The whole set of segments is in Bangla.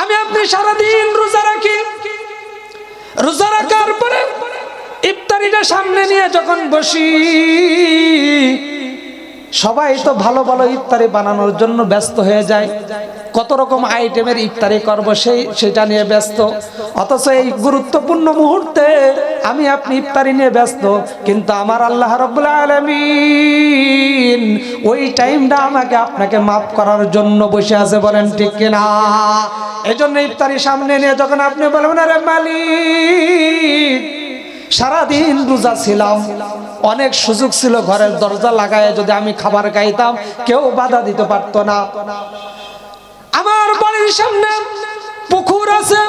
আমি আপনি সারাদিন রোজা রাখি, রোজা রাখার পরে ইফতারিটা সামনে নিয়ে যখন বসি, সবাই তো ভালো ভালো ইফতারি বানানোর জন্য ব্যস্ত হয়ে যায়, কত রকম আইটেমের ইফতারি করব সেটা নিয়ে ব্যস্ত। অথচ এই গুরুত্বপূর্ণ মুহূর্তে আমি আপনি ইফতারি নিয়ে ব্যস্ত, কিন্তু আমার আল্লাহ রাব্বুল আলামিন ওই টাইমটা আমাকে আপনাকে মাফ করার জন্য বসে আছে, বলেন ঠিক কিনা? এজন্য ইফতারি সামনে নিয়ে যখন আপনি বলবেন আরে মালিক সারাদিন রোজা ছিলাম, অনেক সুযোগ ছিল ঘরের দরজা লাগায় যদি আমি খাবার খাইতাম কেউ বাধা দিতে পারতো না, আমার বাড়ির সামনে পুকুর আছে,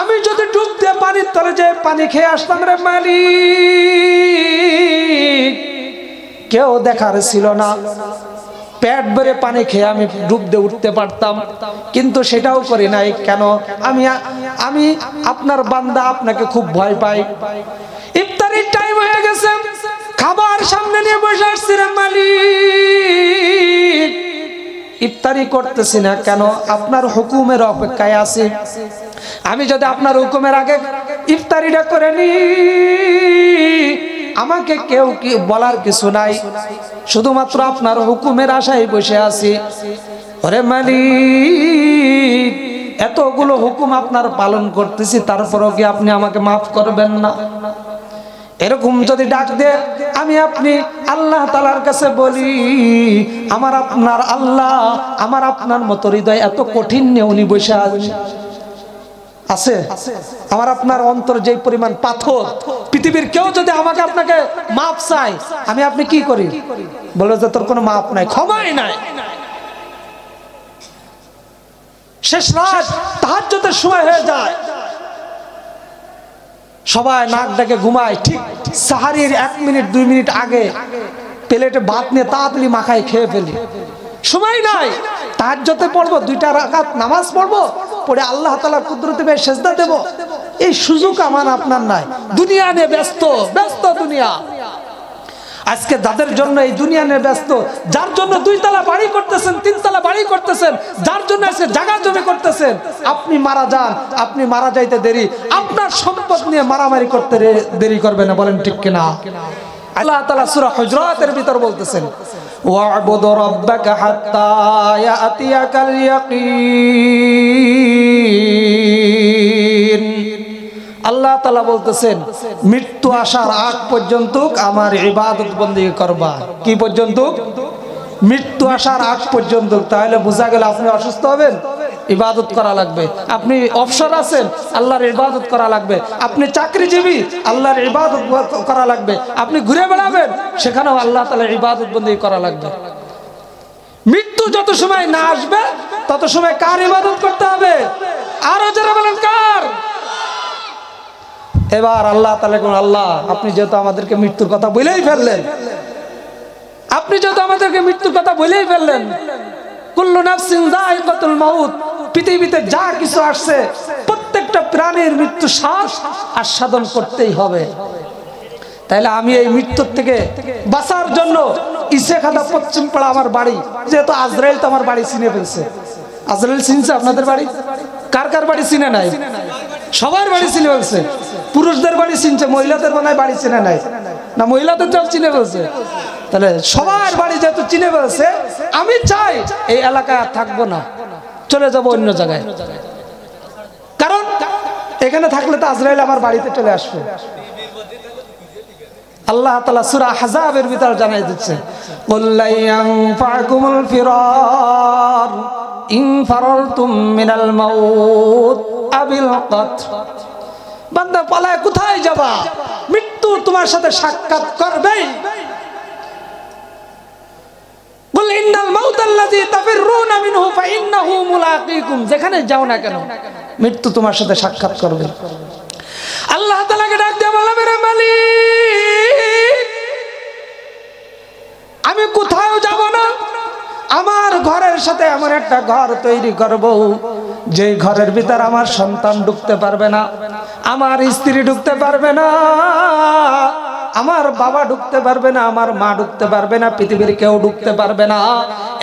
আমি যদি ডুব দিয়ে পানির তলে যে পানি খেয়ে আসতাম রে মালিক, কেউ দেখার ছিল না, পেট ভরে পানি খেয়ে আমি ডুব দিয়ে উঠতে পারতাম, কিন্তু সেটাও করি নাই। কেন? আমি আপনার বান্দা, আপনাকে খুব ভয় পাই। ইফতারির টাইম হয়ে গেছে, খাবার সামনে নিয়ে বসে আসছি রে মালিক, ইফতারি করতেছি না কেন? আপনার হুকুমের অপেক্ষায় আছি। আমি যদি আপনার হুকুমের আগে ইফতারিটা করে নি, আমাকে কেউ কি বলার কিছু নাই, শুধুমাত্র আপনার হুকুমের আশায় বসে আছি। ওরে মালিক এতগুলো হুকুম আপনার পালন করতেছি, তারপরও কি আপনি আমাকে মাফ করবেন না? এরকম যদি ডাক দে আমি আপনি আল্লাহ তাআলার কাছে বলি, আমার আপনার আল্লাহ আমার আপনার মতো হৃদয় এত কঠিন নিয়ে উনি বসে আছে? আমার আপনার অন্তর যে পরিমাণ পাথর, পৃথিবীর কেউ যদি আমাকে আপনাকে মাপ চায়, আমি আপনি কি করি? বলে যে তোর কোনো মাপ নাই, ক্ষমাই নাই। শেষ রাত তাহাজ্জুদের সময় হয়ে যায়, সবাই নাক ডেকে ঘুমায়, ঠিক সাহারির 1 মিনিট 2 মিনিট আগে প্লেটে ভাত নিয়ে তাড়াতাড়ি মাখায় খেয়ে ফেলি, সময় নাই। তাহাজ্জুদে পড়বো, 2টা রাকাত নামাজ পড়বো, পড়ে আল্লাহ তাআলার কুদরতে পেয়ে সেজদা দেব, এই সুযোগ আমার আপনার নাই। দুনিয়া নিয়ে ব্যস্ত, ব্যস্ত দুনিয়া। আজকে যাদের জন্য এই দুনিয়া নিয়ে ব্যস্ত, যার জন্য 2 তলা বাড়ি করতেছেন, 3 তলা বাড়ি করতেছেন, যার জন্য আজকে জায়গা জমি করতেছেন, আপনি মারা যান, আপনি মারা যাইতে দেরি, আপনার সম্পদ নিয়ে মারামারি করতে দেরি করবে না, বলেন ঠিক কিনা? আল্লাহ তাআলা সূরা হুজরাতের ভিতর বলতেছেন ওয়া'বুদ রাব্বাকা হাত্তা ইয়াতিয়াকাল ইয়াকিন। আল্লাহ তাআলা বলতেছেন মৃত্যু আসার আগ পর্যন্ত আমার ইবাদত বন্দেগী করবা। কি পর্যন্ত? মৃত্যু আসার আগ পর্যন্ত। তাহলে বোঝা গেল আপনি অসুস্থ হবেন, ইবাদত করা লাগবে। আপনি অবসর আছেন, আল্লাহর ইবাদত করা লাগবে। আপনি চাকরিজীবী, আল্লাহর ইবাদত করা লাগবে। আপনি ঘুরে বেড়াবেন, সেখানেও আল্লাহ তাআলার ইবাদত বন্দেগী করা লাগবে। মৃত্যু যত সময় না আসবে তত সময় কার ইবাদত করতে হবে? আরো যারা বলেন কার? এবার আল্লাহ তাআলা কোন আল্লাহ, আপনি যেহেতু আমাদেরকে মৃত্যুর কথা বলেই ফেললেন, আপনি যেহেতু আমাদেরকে মৃত্যুর কথা বলেই ফেললেন, কুল্লু নাফসিন যায়িকাতুল মাউত, পৃথিবীতে যা কিছু আসছে প্রত্যেকটা প্রাণীর মৃত্যু শ্বাস আস্বাদন করতেই হবে। তাইলে আমি এই মৃত্যুর থেকে বাঁচার জন্য ইসেখাদা পশ্চিম পাড়া আমার বাড়ি, যেহেতু আজরাইল তো আমার বাড়ি চিনে ফেলছে। আজরাইল চিনছে আপনাদের বাড়ি? কার কার বাড়ি চিনে নাই? সবার বাড়ি চিনে ফেলছে। পুরুষদের বাড়ি চিনছে, মহিলাদের মনে হয় বাড়ি চিনে নাই, না মহিলাদের সব চিনে ফেলছে। তাহলে সবার বাড়ি যেহেতু চিনে ফেলছে, আমি চাই এই এলাকায় আর থাকবো না, চলে যাব অন্য জায়গায়। কারণ এখানে থাকলে তো আজরাইল আমার বাড়িতে চলে আসবে। আল্লাহ তাআলা সূরা আহজাবের ভিতর জানাই দিচ্ছে কুল্লা ইয়ানফাকুমুল ফিরার ইন ফারারতুম মিনাল মাউত আবিল কতল। বান্দা পালায় কোথায় যাবা? মৃত্যু তোমার সাথে সাক্ষাৎ করবেই। বল ইন্নাল মাউতাল্লাযী তাফিরুনা মিনহু ফাইন্নাহু মুলাকীকুম। যেখানে যাও না কেন মৃত্যু তোমার সাথে সাক্ষাৎ করবে। আল্লাহ তাআলাকে ডাক দিয়ে বলবে রে মালিক, আমি কোথাও যাব না, আমার ঘরের সাথে এমন একটা ঘর তৈরি করব যে ঘরের ভিতর আমার সন্তান ঢুকতে পারবে না, আমার স্ত্রী ঢুকতে পারবে না, আমার বাবা ঢুকতে পারবে না, আমার মা ঢুকতে পারবে না, পৃথিবীর কেউ ঢুকতে পারবে না।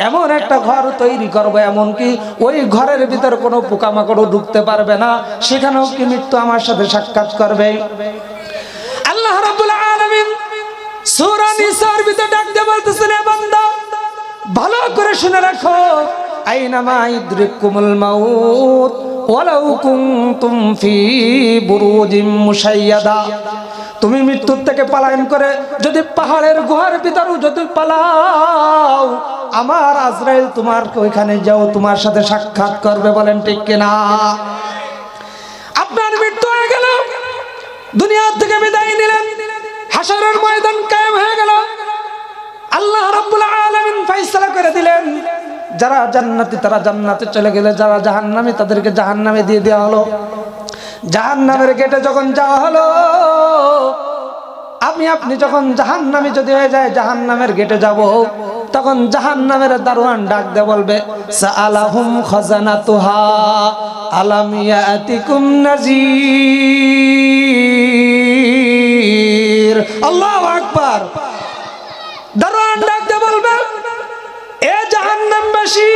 এমন একটা ঘর তৈরি করবো, এমনকি ওই ঘরের ভিতর কোনো পোকামাকড়ও ঢুকতে পারবে না, সেখানেও কি মৃত্যু আমার সাথে সাক্ষাৎ করবে। আল্লাহ রাব্বুল আলামিন সূরা নিসার ভিতর ডাক দিয়ে বলতেছেন, এ বান্দা ভালো করে শুনে রাখো, আইনামা ইদরিকুমুল মাউত ওয়ালাউ কুনতুম ফি বুরুজিম মুশাইয়াদা। তুমি মৃত্যুর থেকে পলায়ন করে যদি পাহাড়ের গুহার ভিতরেও যদি পালাও, আমার আজরাইল তোমার ওইখানে যাও, তোমার সাথে সাক্ষাৎ করবে। বলেন ঠিক কিনা? আপনার মৃত্যু হয়ে গেল, দুনিয়া থেকে বিদায় নিলেন, হাশরের ময়দান কায়েম হয়ে গেল। আল্লাহ রাব্বুল আলামিন ফয়সালা করে দিলেন, যারা জান্নাতি তারা জান্নাতে চলে গেলে, যারা জাহান্নামী তাদেরকে জাহান্নামে দিয়ে দেওয়া হলো। জাহান্নামের গেটে যখন যাওয়া হলো, আপনি যখন জাহান্নামী যদি হয়ে যায়, জাহান্নামের গেটে যাব, তখন জাহান্নামের দারোয়ান ডাক দিয়ে বলবে, সাআলাহুম খাজানাতুহা আলাম ইয়াতিকুম নাযীর। আল্লাহু আকবার। দারোয়ান ডাক দিয়ে বলবে, এ জাহান্নামবাসী,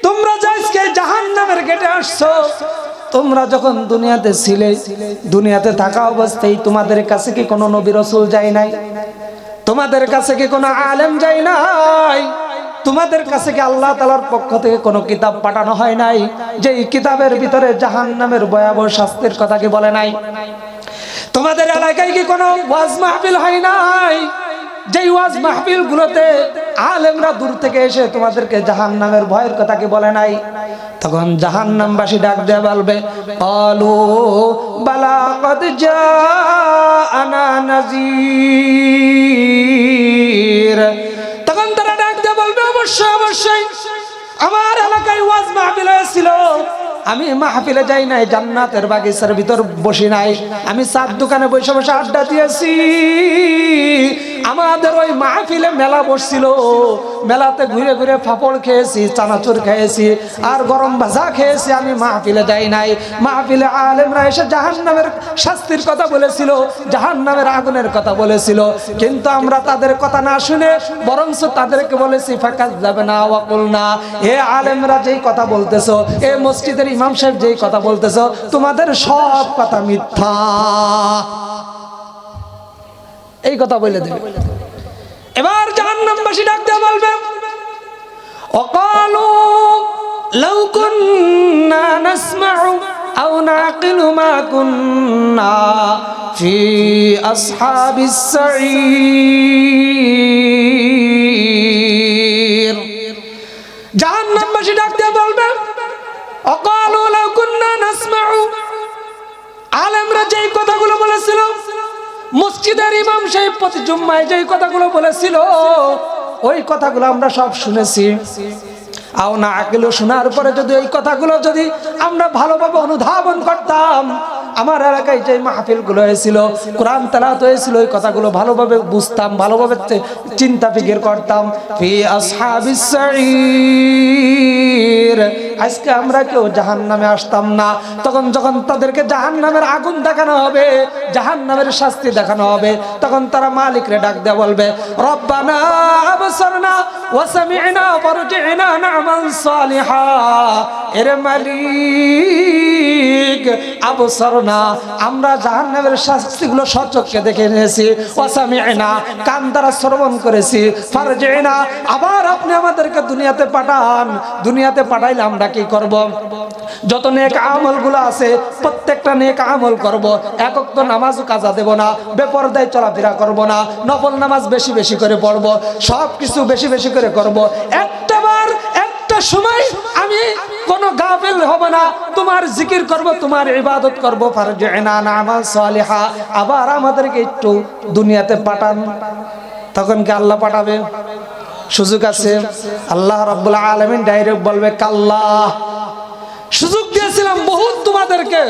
তোমরা আজকে জাহান্নামের গেটে আসছো, তোমরা যখন দুনিয়াতে ছিলে, দুনিয়াতে থাকা অবস্থায় তোমাদের কাছে কি কোনো নবী রাসূল যায় নাই? তোমাদের কাছে কি কোনো আলেম যায় নাই? তোমাদের কাছে কি আল্লাহ তাআলার পক্ষ থেকে কোনো কিতাব পাঠানো হয় নাই, যে এই কিতাবের ভিতরে জাহান্নামের ভয়াবহ শাস্তির কথা কি বলে নাই? তোমাদের এলাকায় কি কোনো ওয়াজ মাহফিল হয় নাই, যেই ওয়াজ মাহফিল গুলোতে আলেমরা দূর থেকে এসে তোমাদেরকে জাহান্নামের ভয়ের কথা কি বলে নাই? তখন জাহান্নামবাসী ডাক দিয়ে বলবে, ক্বালু বালা ক্বাদ জাআনা নাযীর। তখন তারা ডাক দিয়ে বলবে, অবশ্যই অবশ্যই আমার এলাকায় ওয়াজ মাহফিল হয়েছিল, আমি মাহফিলে যাই নাই, জান্নাতের বাগিচার ভিতর বসি নাই, আমি চার দোকানে বসে বসে আড্ডা দিয়েছি। আমাদের ওই মাহফিলে মেলা বসছিল, মেলাতে ঘুরে ঘুরে পাপড় খেয়েছি, চানাচুর খেয়েছি, আর গরম ভাজা খেয়েছি, আমি মাহফিলে যাই নাই। মাহফিলে আলেমরা এসে জাহান্নামের শাস্তির কথা বলেছিল, জাহান্নামের আগুনের কথা বলেছিল, কিন্তু আমরা তাদের কথা না শুনে বরঞ্চ তাদেরকে বলেছি ফাকাযযাবনা ওয়া কুলনা, হে আলেমরা যেই কথা বলতেছো, এ মসজিদের ইমাম সাহেব যেই কথা বলতেছো, তোমাদের সব কথা মিথ্যা। এই কথা বলে দেবে। এবার জাহান্নামবাসী ডাক দিয়ে বলবে, ওয়াকালু লাউ কুন্না নাসমাউ আও নাকিলু মা কুন্না ফি আসহাবিস সাঈর। জাহান্নামবাসী ডাক দিয়ে বলবে, ওয়াকালু লাউ কুন্না নাসমাউ, আলেমরা যেই কথাগুলো বলেছিল, মসজিদের ইমাম সাহেব প্রতি জুম্মায় যেই কথাগুলো বলেছিল, ওই কথাগুলো আমরা সব শুনেছি। আও না আকিলু, শোনার পরে যদি ওই কথাগুলো যদি আমরা ভালোভাবে অনুধাবন করতাম, আমার এলাকায় যে মাহফিলগুলো হয়েছিল, কোরআন তেলাওয়াত হয়েছিল, ওই কথাগুলো ভালোভাবে বুঝতাম, ভালোভাবে চিন্তা ফিকির করতাম, ফি আসহাবিস সাঈর, আজকে আমরা কেউ জাহান্নামে আসতাম না। তখন যখন তাদেরকে জাহান্নামের আগুন দেখানো হবে, জাহান্নামের শাস্তি দেখানো হবে, তখন তারা মালিকরে ডাক দিয়ে বলবে, রব্বানা আবসারনা ওয়া সামি'না ফারজি'না না'মাল সালিহা। এর মালিক, আবসারনা, আমরা জাহান্নামের শাস্তিগুলো সচক্ষে দেখে নিয়েছি, ওয়া সামি'না, কান দ্বারা শ্রবণ করেছি, ফারজি'না, আবার আপনি আমাদেরকে দুনিয়াতে পাঠান। দুনিয়াতে পাঠাইলে আমরা কি করব? যত নেক আমলগুলো আছে প্রত্যেকটা নেক আমল করব, এক ওয়াক্ত নামাজও কাজা দেব না, বেপরদায় চলাফেরা করব না, নফল নামাজ বেশি বেশি করে পড়ব, সব কিছু বেশি বেশি করে করব। একটাবার একটা সময় আমি কোনো গাফিল হব না, তোমার জিকির করব, তোমার ইবাদত করব। ফারজি'না না'মাল সালিহা, আবার আমাদেরকে একটু দুনিয়াতে পাঠান। তখন কি আল্লাহ পাঠাবে? সুযোগ আছে? আল্লাহ রাব্বুল আলামিন ডাইরেক্ট বলবে, কাল্লা, সুযোগ দিয়েছিলাম বহুত তোমাদেরকে,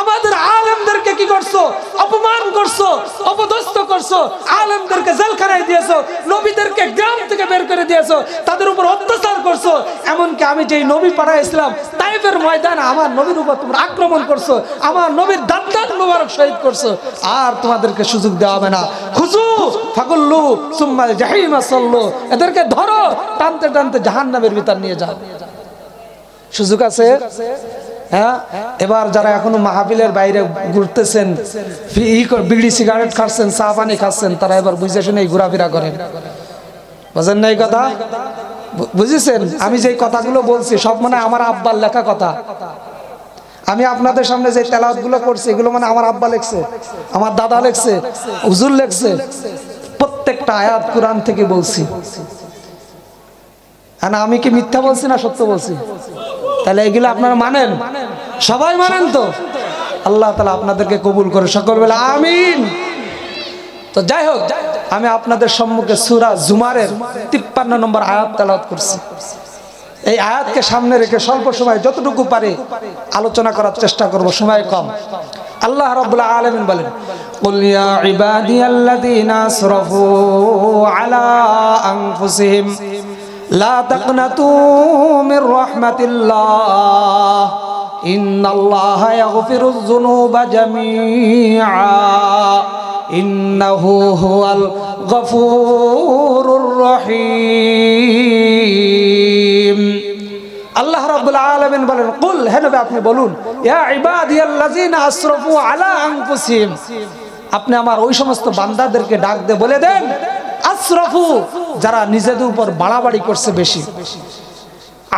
আমাদের আলেমদেরকে কি করছো? অপমান করছো, অপদস্থ করছো, আলেমদেরকে জেলখানায় দিয়েছো, নবীদেরকে গ্রাম থেকে বের করে দিয়েছো, তাদের উপর অত্যাচার করছো। এমনকি আমি যেই নবী পাঠাইছিলাম তাইফের ময়দানে আমার নবীর উপর তোমরা আক্রমণ করছো, আমার নবীর দাঁত মোবারক শহীদ করছো। আর তোমাদেরকে সুযোগ দেওয়া হবে না। খুজু ফাগুল্লু সুম্মাল জাহিমা সাল্লু, এদেরকে ধরো, টানতে টানতে জাহান্নামের ভিতর নিয়ে যাও। সুযোগ আছে। হ্যাঁ, এবার যারা এখনো মাহফিলের বাইরে ঘুরতেছেন, বিড়ি সিগারেট খাচ্ছেন, চা পানি খাচ্ছেন, তারা এবার বুঝে শুনে ঘোরাফেরা করেন। বুঝেন না এই কথা? বুঝেছেন? আমি যে কথাগুলো বলছি সব মানে আমার আব্বার লেখা কথা। আমি আপনাদের সামনে যে তেলাওয়াত গুলো করছি এগুলো মানে আমার আব্বা লেখছে, আমার দাদা লেখছে, হুজুর লেখছে। প্রত্যেকটা আয়াত কোরআন থেকে বলছি। আমি কি মিথ্যা বলছি না সত্য বলছি? তাহলে এগুলো আপনারা মানেন? সবাই মানেন তো? আল্লাহ তাআলা আপনাদেরকে কবুল করে, সকল বলে আমিন। তো যাই হোক, আমি আপনাদের সম্মুখে সূরা জুমারের 53 নম্বর আয়াত তেলাওয়াত করছি। এই আয়াতকে সামনে রেখে স্বল্প সময় যতটুকু পারে আলোচনা করার চেষ্টা করব, সময় কম। আল্লাহ রাব্বুল আলামিন বলেন, কুল ইয়া ইবাদিয়াল্লাযীনা আসরাফু আলা আনফুসিহিম লা তাকনাতু মির রাহমাতিল্লাহ ইন্নাল্লাহা ইয়াগফিরুয যুনুবা জামিআ ইন্নাহু হুয়াল গফুরুর রহিম। আল্লাহ রাব্বুল আলামিন বলেন, কুল, হে নবী আপনি বলুন, ইয়া ইবাদিয়াল্লাযীনা আসরাফু আলা আনফুসিহিম, আপনি আমার ওই সমস্ত বান্দাদেরকে ডাক দিয়ে বলে দেন, আসরাফু, যারা নিজেদের উপর বাড়াবাড়ি করছে বেশি,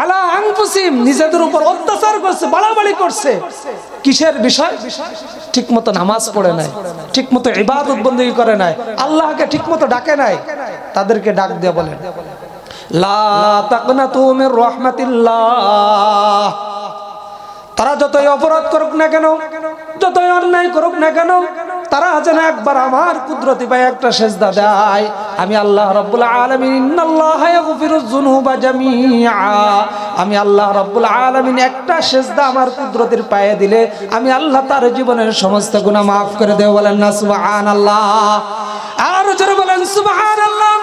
আলা আনফুসিহিম, নিজেদের উপর অত্যাচার করছে, বাড়াবাড়ি করছে। কিসের বিষয়? ঠিকমতো নামাজ পড়ে নাই, ঠিকমতো ইবাদত বন্দেগী করে নাই, আল্লাহকে ঠিকমতো ডাকে নাই, তাদেরকে ডাক দিয়ে বলেন, লা তাকনাতু মির রাহমাতিল্লাহ, তারা যতই অপরাধ করুক না কেন, যতই অন্যায় করুক না কেন, তারা যেন একবার আমার কুদরতি পায়ে একটা সেজদা দেয়। আমি আল্লাহ রাব্বুল আলামিন, ইন্নাল্লাহা ইয়াগফিরুয যুনুবা জামিআ, আমি আল্লাহ রাব্বুল আলামিন একটা সেজদা আমার কুদরতির পায়ে দিলে আমি আল্লাহ তার জীবনের সমস্ত গুনাহ maaf করে দেব। বলেন না সুবহানাল্লাহ? আর জোরে বলেন সুবহানাল্লাহ।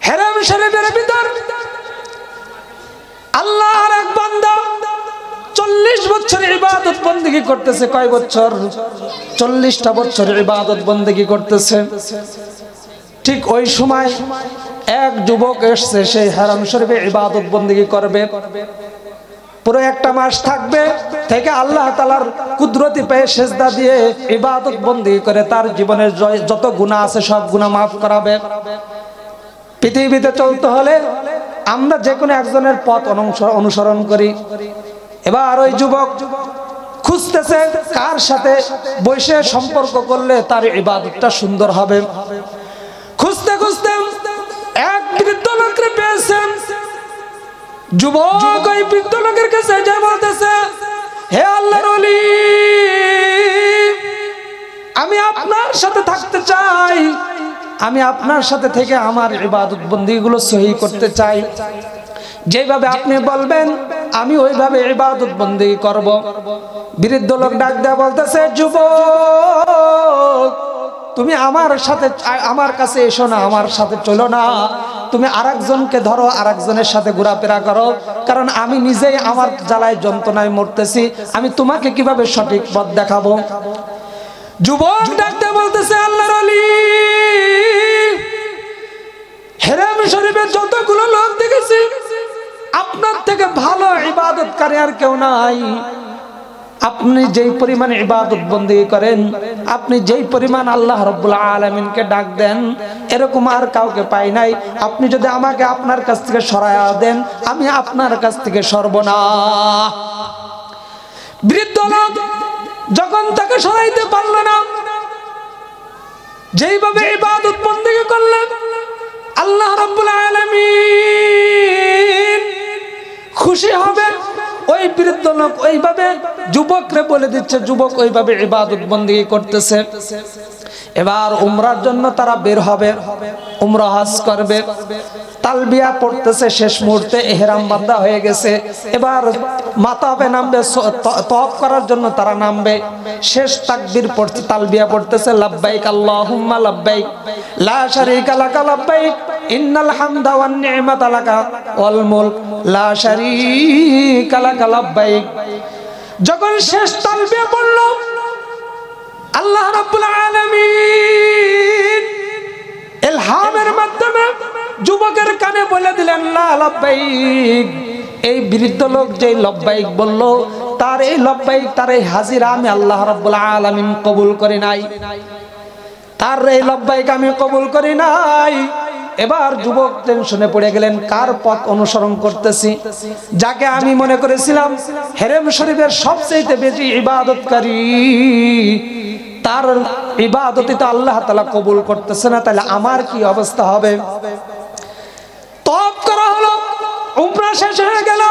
হারাম শরীফের ভিতর আল্লাহর এক বান্দা 40 বছর ইবাদত বন্দেগী করতেছে। কয় বছর? 40টা বছর ইবাদত বন্দেগী করতেছে। ঠিক ওই সময় এক যুবক এসেছে, সেই হারাম শরীফে ইবাদত বন্দেগী করবে, পুরো একটা মাস থাকবে, থেকে আল্লাহ তাআলার কুদরতি পায়ে সেজদা দিয়ে ইবাদত বন্দেগী করে তার জীবনের যত গুনাহ আছে সব গুনাহ maaf করাবে। পৃথিবীতে চলতে হলে আমরা যে কোনো একজনের পথ অনুসরণ করি। এবার ওই যুবক খুঁজতেছে কার সাথে বসে সম্পর্ক করলে তার ইবাদতটা সুন্দর হবে। খুঁজতে খুঁজতে এক বৃদ্ধ লোককে পেয়েছেন। যুবক ওই বৃদ্ধ লোকের কাছে যা বলতেছে, হে আল্লাহর ওলি, আমি আপনার সাথে থাকতে চাই, আমি আপনার সাথে থেকে আমার ইবাদত বন্দেগীগুলো সহি করতে চাই, যেভাবে আপনি বলবেন আমি ওইভাবে ইবাদত বন্দেগী করব। বৃদ্ধ লোক ডাক দেয়া বলতেছে, যুবক, তুমি আমার সাথে আমার কাছে এসো না, আমার সাথে চলো না, তুমি আরেকজনকে ধরো, আরেকজনের সাথে ঘোরাফেরা করো, কারণ আমি নিজেই আমার জ্বালায় যন্ত্রণায় মরতেছি, আমি তোমাকে কিভাবে সঠিক পথ দেখাবো। যুবক ডাক দেয়া বলতেছে, আল্লাহর ওলি, হারাম শরীফে যতগুলো লোক দেখেছি আপনার থেকে ভালো ইবাদতকারী আর কেউ নাই। আপনি যেই পরিমাণ ইবাদত বন্দেগী করেন, আপনি যেই পরিমাণ আল্লাহ রাব্বুল আলামিনকে ডাক দেন, এরকম আর কাউকে পাই নাই। আপনি যদি আমাকে আপনার কাছ থেকে সরায়া দেন, আমি আপনার কাছ থেকে সরব না। বৃদ্ধ লোক যখন তাকে সরাইতে পারল না, যেইভাবে ইবাদত বন্দেগী করলেন, আল্লাহ রাব্বুল আলামিন খুশি হবে। ওই বৃদ্ধ লোক ওইভাবে যুবকরে বলে দিচ্ছে, যুবক ওইভাবে ইবাদত বন্দেগী করতেছে। এবার উমরার জন্য তারা বের হবে, উমরা হজ করবে। তালবিয়া পড়তেছে, শেষ মুহূর্তে ইহরাম বাঁধা হয়ে গেছে। এবার মাতাবে নামবে, তওয়াফ করার জন্য তারা নামবে। শেষ তাকবীর পড়তে, তালবিয়া পড়তেছে, লাব্বাইক আল্লাহুম্মা লাব্বাইক লা শারীকা লাকা লাব্বাইক ইন্নাল হামদা ওয়ান নি'মাতা লাকা ওয়াল মুলক লা শারীকা লাকা লাব্বাইক। যখন শেষ তালবিয়া পড়ল, আল্লাহ রাব্বুল আলামিন ইলহামের মাধ্যমে যুবকের কানে বলে দিলেন, লা লাব্বাইক। এই বৃদ্ধ লোক যে লব্বাইক বলল, তার এই লব্বাইক, তার এই হাজিরা আমি আল্লাহ রাব্বুল আলামিন কবুল করি নাই, তার এই লব্বাইক আমি কবুল করি নাই। এবার যুবক টেনশনে পড়ে গেলেন, কার পথ অনুসরণ করতেছি? যাকে আমি মনে করেছিলাম হেরেম শরীফের সবচেয়ে বেশি ইবাদতকারী, তার ইবাদতই তো আল্লাহ তাআলা কবুল করতেছে না, তাহলে আমার কি অবস্থা হবে? তওয়াফ করা হলো, উমরা শেষ হয়ে গেল।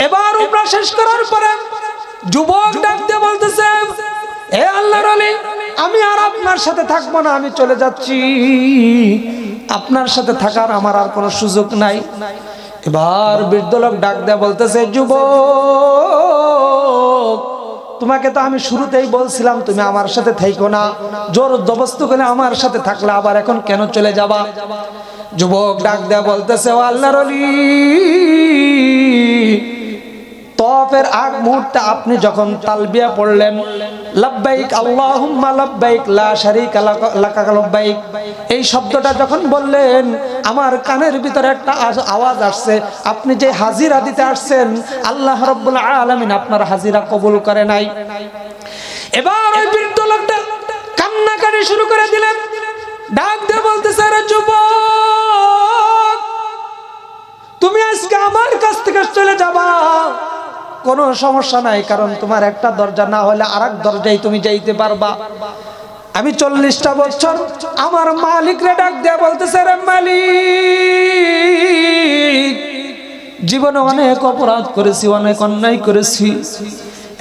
এবার উমরা শেষ করার পরে যুবক ডাক দিয়ে বলতেছে, হে আল্লাহর ওলি, আমি আর আপনার সাথে থাকবো না, আমি চলে যাচ্ছি, আপনার সাথে থাকার আমার আর কোনো সুযোগ নাই। এবার বৃদ্ধ লোক ডাক দিয়ে বলতেছে, যুবক, তোমাকে তো আমি শুরুতেই বলছিলাম তুমি আমার সাথে থাইকো না, জোর জবরদস্তি করে আমার সাথে থাকলে আবার এখন কেন চলে যাবা? যুবক ডাক দেয়া বলতেছে, ও আল্লাহর ওলি, তওয়াফের আগ মুহূর্তে আপনি যখন তালবিয়া পড়লেন, লাব্বাইক আল্লাহুম্মা লাব্বাইক লা শারীকা লাকা লাব্বাইক, এই শব্দটা যখন বললেন, আমার কানের ভিতরে একটা আওয়াজ আসছে, আপনি যে হাজিরা দিতে আসছেন, আল্লাহ রাব্বুল আলামিন আপনার হাজিরা কবুল করে নাই। এবার ওই বৃদ্ধ লোকটা কান্নাকাটি শুরু করে দিলেন, ডাক দিয়ে বলতেছে, আরে যুবক, তুমি আজকে আমার কাছ থেকে চলে যাবা, কোনো সমস্যা নাই, কারণ তোমার একটা দরজা না হলে আরেক দরজায় তুমি যাইতে পারবা। আমি 40টা বছর আমার মালিকরে ডাক দিয়ে বলতেছে, রে মালিক, জীবনে অনেক অপরাধ করেছি, অনেক অন্যায় করেছি,